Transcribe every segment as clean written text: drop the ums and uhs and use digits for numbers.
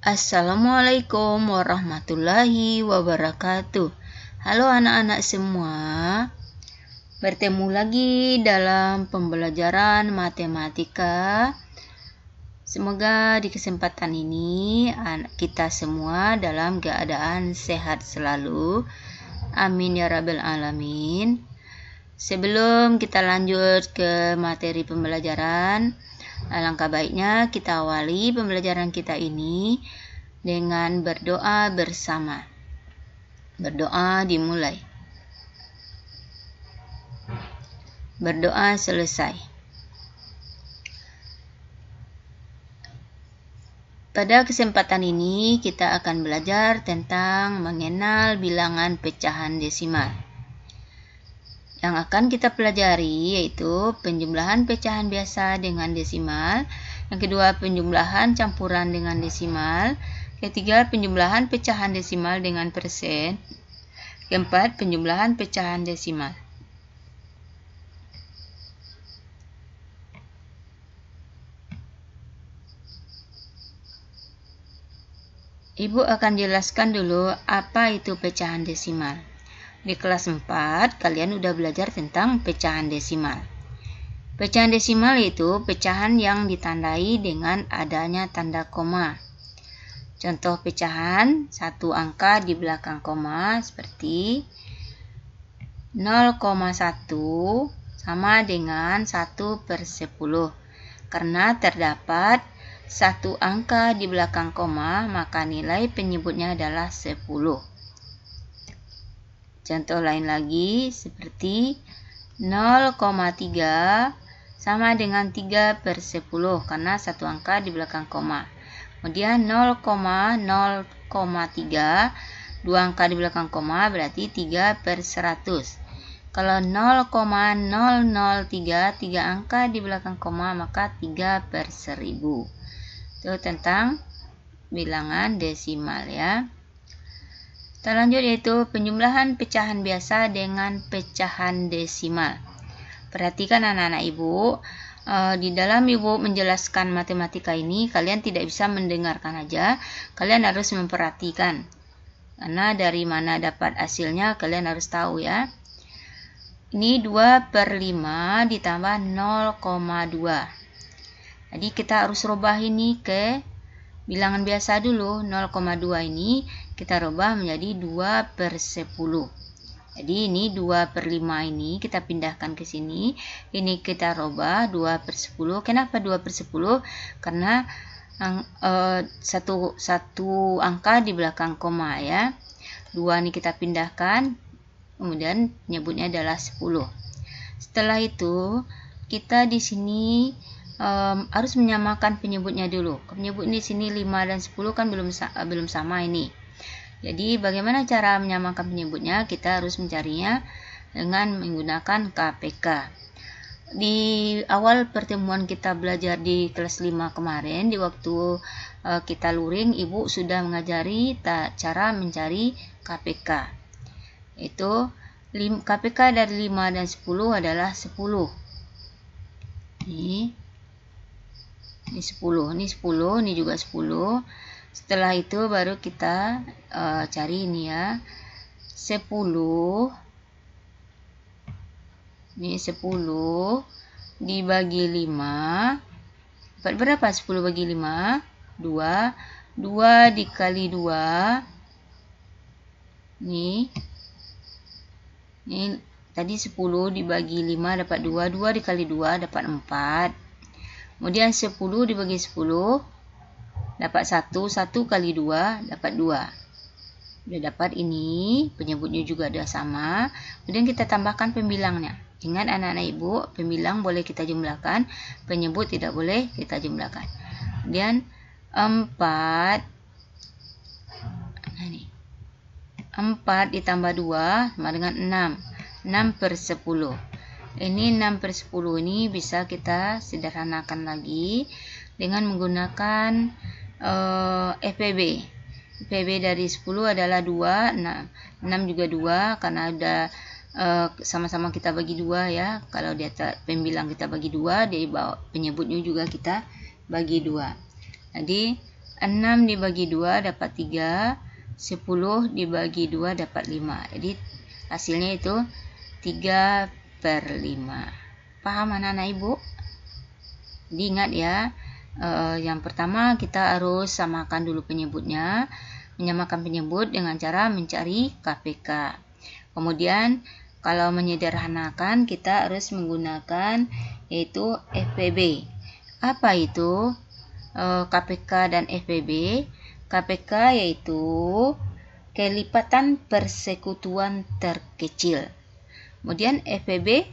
Assalamualaikum warahmatullahi wabarakatuh. Halo anak-anak semua. Bertemu lagi dalam pembelajaran matematika. Semoga di kesempatan ini kita semua dalam keadaan sehat selalu. Amin ya rabbal alamin. Sebelum kita lanjut ke materi pembelajaran, alangkah baiknya kita awali pembelajaran kita ini dengan berdoa bersama. Berdoa dimulai. Berdoa selesai. Pada kesempatan ini kita akan belajar tentang mengenal bilangan pecahan desimal. Yang akan kita pelajari yaitu penjumlahan pecahan biasa dengan desimal, yang kedua penjumlahan campuran dengan desimal, ketiga penjumlahan pecahan desimal dengan persen, keempat penjumlahan pecahan desimal. Ibu akan jelaskan dulu apa itu pecahan desimal. Di kelas 4, kalian udah belajar tentang pecahan desimal. Pecahan desimal itu pecahan yang ditandai dengan adanya tanda koma. Contoh pecahan, satu angka di belakang koma seperti 0,1 sama dengan 1/10. Karena terdapat satu angka di belakang koma, maka nilai penyebutnya adalah 10. Contoh lain lagi seperti 0,3 sama dengan 3/10 karena satu angka di belakang koma. Kemudian 0,0,3 dua angka di belakang koma berarti 3/100. Kalau 0,003 tiga angka di belakang koma maka 3/1000. Itu tentang bilangan desimal ya. Kita lanjut yaitu penjumlahan pecahan biasa dengan pecahan desimal. Perhatikan anak-anak ibu, di dalam ibu menjelaskan matematika ini kalian tidak bisa mendengarkan aja, kalian harus memperhatikan. Karena dari mana dapat hasilnya kalian harus tahu ya. Ini 2/5 ditambah 0,2. Jadi kita harus rubah ini ke bilangan biasa dulu. 0,2 ini kita rubah menjadi 2/10. Jadi ini 2/5 ini kita pindahkan ke sini. Ini kita rubah 2/10. Kenapa 2/10? Karena satu angka di belakang koma ya. 2 ini kita pindahkan. Kemudian penyebutnya adalah 10. Setelah itu kita di sini harus menyamakan penyebutnya dulu. Penyebut di sini 5 dan 10 kan belum sama ini. Jadi bagaimana cara menyamakan penyebutnya? Kita harus mencarinya dengan menggunakan KPK. Di awal pertemuan kita belajar di kelas 5 kemarin, di waktu kita luring, Ibu sudah mengajari cara mencari KPK. Itu KPK dari 5 dan 10 adalah 10. Ini 10, ini 10, ini juga 10. Setelah itu baru kita cari ini ya. 10. Ini 10 dibagi 5. Dapat berapa 10 bagi 5? 2. 2 dikali 2. Ini tadi 10 dibagi 5 dapat 2. 2 dikali 2 dapat 4. Kemudian 10 dibagi 10 dapat 1. 1 kali 2 dapat 2. Sudah dapat ini, penyebutnya juga ada sama. Kemudian kita tambahkan pembilangnya. Ingat anak-anak ibu, pembilang boleh kita jumlahkan, penyebut tidak boleh kita jumlahkan. Kemudian 4 ditambah 2 sama dengan 6. 6/10. Ini 6/10 ini bisa kita sederhanakan lagi dengan menggunakan FPB. FPB dari 10 adalah 2, 6 juga 2 karena ada sama-sama kita bagi 2 ya. Kalau di atas pembilang kita bagi 2, di bawah penyebutnya juga kita bagi 2. Jadi 6 dibagi 2 dapat 3, 10 dibagi 2 dapat 5. Jadi hasilnya itu 3/5. Paham anak-anak Ibu? Jadi ingat ya, yang pertama kita harus samakan dulu penyebutnya. Menyamakan penyebut dengan cara mencari KPK. Kemudian kalau menyederhanakan kita harus menggunakan yaitu FPB. Apa itu KPK dan FPB? KPK yaitu kelipatan persekutuan terkecil. Kemudian FPB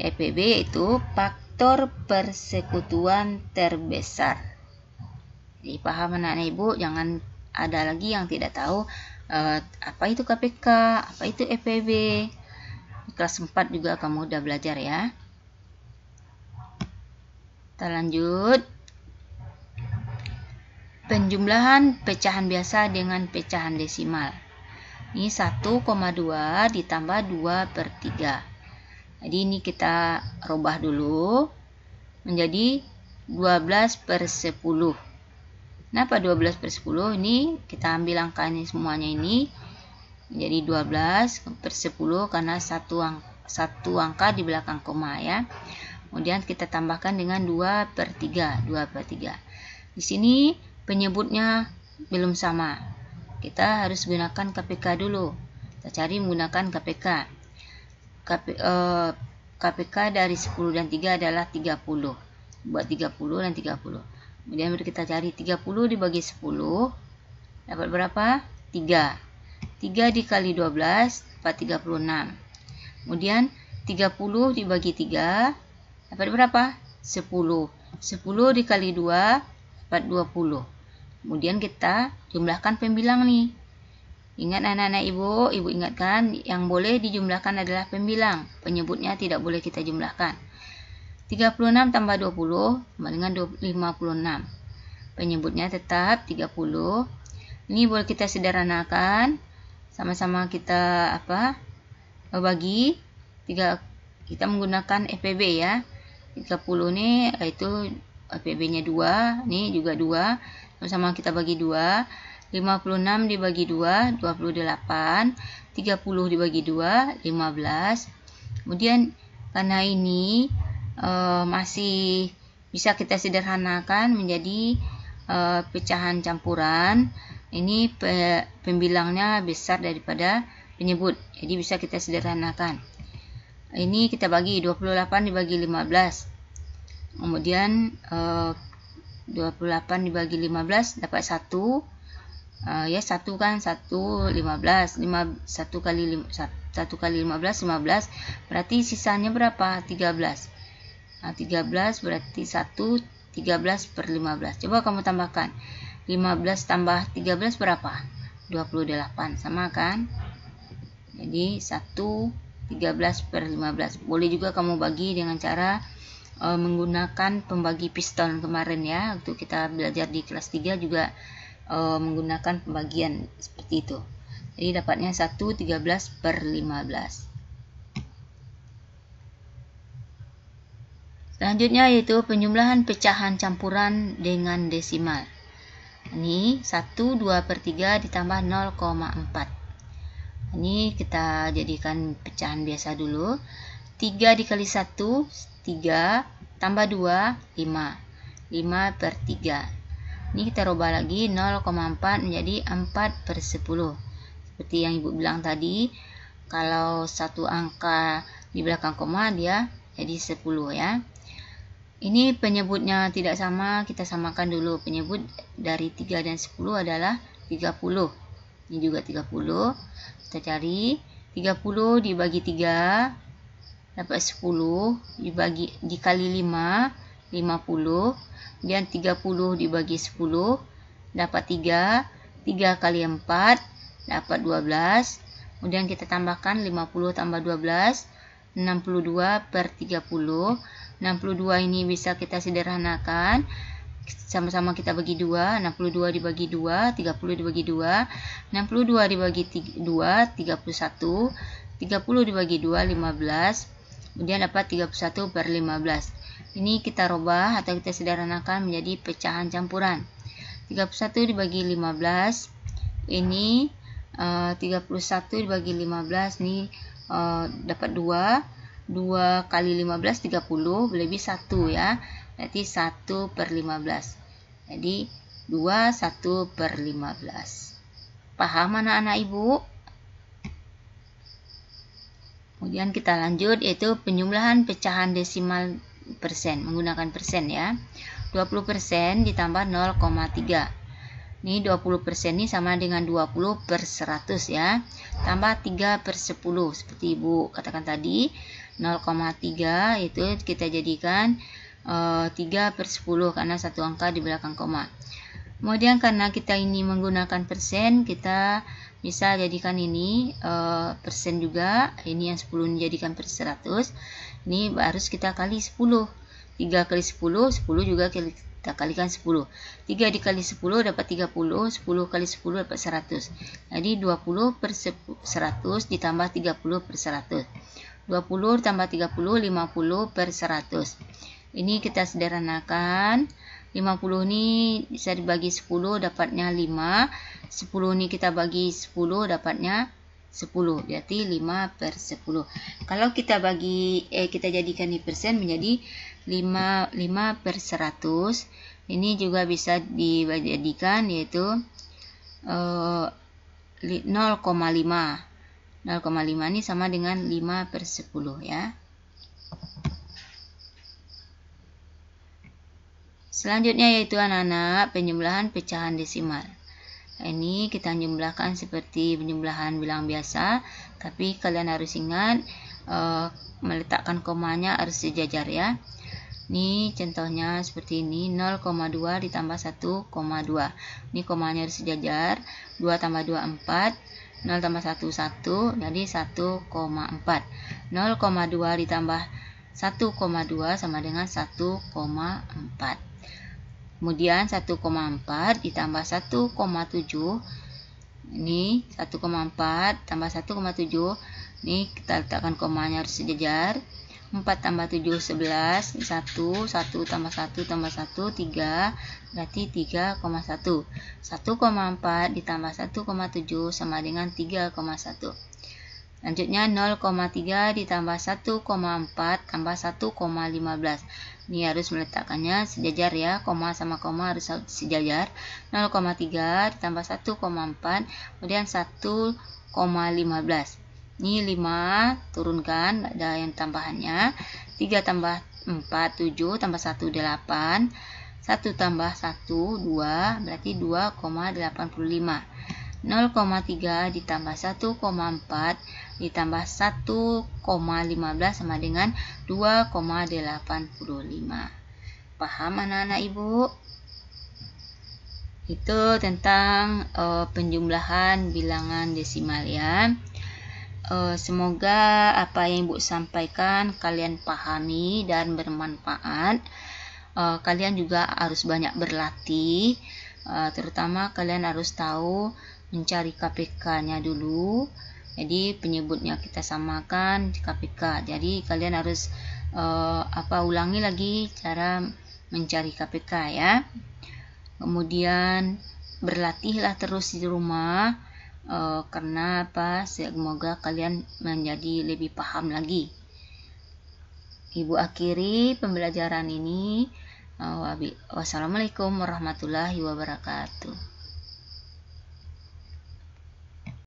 yaitu faktor persekutuan terbesar. Jadi paham anak-anak Ibu, jangan ada lagi yang tidak tahu apa itu KPK, apa itu FPB. Kelas 4 juga kamu udah belajar ya. Kita lanjut. Penjumlahan pecahan biasa dengan pecahan desimal. Ini 1,2 ditambah 2/3. Jadi ini kita rubah dulu menjadi 12/10. Kenapa 12/10? Ini kita ambil angka ini semuanya ini menjadi 12/10 karena satu angka di belakang koma ya. Kemudian kita tambahkan dengan 2/3. Di sini penyebutnya belum sama. Kita harus gunakan KPK dulu. Kita cari menggunakan KPK. KPK dari 10 dan 3 adalah 30. Buat 30 dan 30. Kemudian kita cari 30 dibagi 10. Dapat berapa? 3. 3 dikali 12 dapat 36. Kemudian 30 dibagi 3 dapat berapa? 10. 10 dikali 2 dapat 20. Kemudian kita jumlahkan pembilang nih. Ingat anak-anak Ibu ingatkan yang boleh dijumlahkan adalah pembilang. Penyebutnya tidak boleh kita jumlahkan. 36 tambah 20 sama dengan 56. Penyebutnya tetap 30. Ini boleh kita sederhanakan. Sama-sama kita bagi 3. Kita menggunakan FPB ya. 30 ini yaitu FPB-nya 2. Ini juga 2. Sama-sama kita bagi 2. 56 dibagi 2, 28. 30 dibagi 2, 15. Kemudian karena ini masih bisa kita sederhanakan menjadi pecahan campuran. Ini pembilangnya besar daripada penyebut. Jadi bisa kita sederhanakan. Ini kita bagi 28 dibagi 15. Kemudian 28 dibagi 15 dapat 1. Ya 1 kan 1 15. 1 kali 15 berarti sisanya berapa? 13. 13 berarti 1 13/15. Coba kamu tambahkan. 15 tambah 13 berapa? 28. Sama kan? Jadi 1 13/15. Boleh juga kamu bagi dengan cara menggunakan pembagi piston kemarin ya. Waktu kita belajar di kelas 3 juga menggunakan pembagian seperti itu. Jadi dapatnya 1 13/15. Selanjutnya yaitu penjumlahan pecahan campuran dengan desimal. Ini 1 2/3 ditambah 0,4. Ini kita jadikan pecahan biasa dulu. 3 dikali 1 3 tambah 2 5. 5/3. Ini kita rubah lagi 0,4 menjadi 4/10. Seperti yang Ibu bilang tadi, kalau satu angka di belakang koma dia jadi 10 ya. Ini penyebutnya tidak sama, kita samakan dulu. Penyebut dari 3 dan 10 adalah 30. Ini juga 30. Kita cari 30 dibagi 3 dapat 10, dikali 5 50. Kemudian 30 dibagi 10 dapat 3. 3 kali 4 dapat 12. Kemudian kita tambahkan 50 tambah 12 62/30. 62 ini bisa kita sederhanakan. Sama-sama kita bagi 2. 62 dibagi 2, 30 dibagi 2. 62 dibagi 2, 31. 30 dibagi 2, 15. Kemudian dapat 31/15. Ini kita rubah atau kita sederhanakan menjadi pecahan campuran. 31 dibagi 15, ini 31 dibagi 15 nih dapat 2 kali 15 30, lebih 1 ya, berarti 1/15. Jadi 2 1/15. Paham anak-anak ibu? Kemudian kita lanjut, yaitu penjumlahan pecahan desimal persen menggunakan persen ya. 20% ditambah 0,3. Ini 20% ini sama dengan 20/100 ya. Tambah 3/10 seperti ibu katakan tadi. 0,3 itu kita jadikan 3/10 karena satu angka di belakang koma. Kemudian karena kita ini menggunakan persen, kita bisa jadikan ini persen juga. Ini yang 10 dijadikan per 100. Ini harus kita kali 10. 3 kali 10, 10 juga kita kalikan 10. 3 dikali 10 dapat 30, 10 kali 10 dapat 100. Jadi 20/100 ditambah 30/100. 20 tambah 30, 50/100. Ini kita sederhanakan. 50 ini bisa dibagi 10 dapatnya 5. 10 ini kita bagi 10 dapatnya 10. Berarti 5/10. Kalau kita kita jadikan di persen menjadi 5/100. Ini juga bisa dijadikan yaitu 0,5. 0,5 ini sama dengan 5/10 ya. Selanjutnya yaitu anak-anak penjumlahan pecahan desimal. Ini kita jumlahkan seperti penjumlahan bilang biasa, tapi kalian harus ingat meletakkan komanya harus sejajar ya. Ini contohnya seperti ini, 0,2 ditambah 1,2. Ini komanya harus sejajar. 2 tambah 2 4, 0 tambah 1 1, jadi 1,4. 0,2 ditambah 1,2 sama dengan 1,4. Kemudian 1,4 ditambah 1,7. Ini 1,4 tambah 1,7. Ini kita letakkan komanya harus sejajar. 4 tambah 7 11. 1 tambah 1 tambah 1 3. Berarti 3,1. 1,4 ditambah 1,7 sama dengan 3,1. Selanjutnya 0,3 ditambah 1,4 tambah 1,15. Ini harus meletakkannya sejajar ya, koma sama koma harus sejajar. 0,3 ditambah 1,4, kemudian 1,15. Ini 5, turunkan, ada yang tambahannya. 3 tambah 4, 7, tambah 1, 8. 1 tambah 1, 2, berarti 2,85. 0,3 ditambah 1,4 ditambah 1,15 sama dengan 2,85. Paham anak-anak ibu? Itu tentang penjumlahan bilangan desimal ya. Semoga apa yang ibu sampaikan kalian pahami dan bermanfaat. Kalian juga harus banyak berlatih. Terutama kalian harus tahu mencari KPK-nya dulu. Jadi penyebutnya kita samakan KPK. Jadi kalian harus ulangi lagi cara mencari KPK ya. Kemudian berlatihlah terus di rumah karena semoga kalian menjadi lebih paham lagi. Ibu akhiri pembelajaran ini. Wassalamualaikum warahmatullahi wabarakatuh.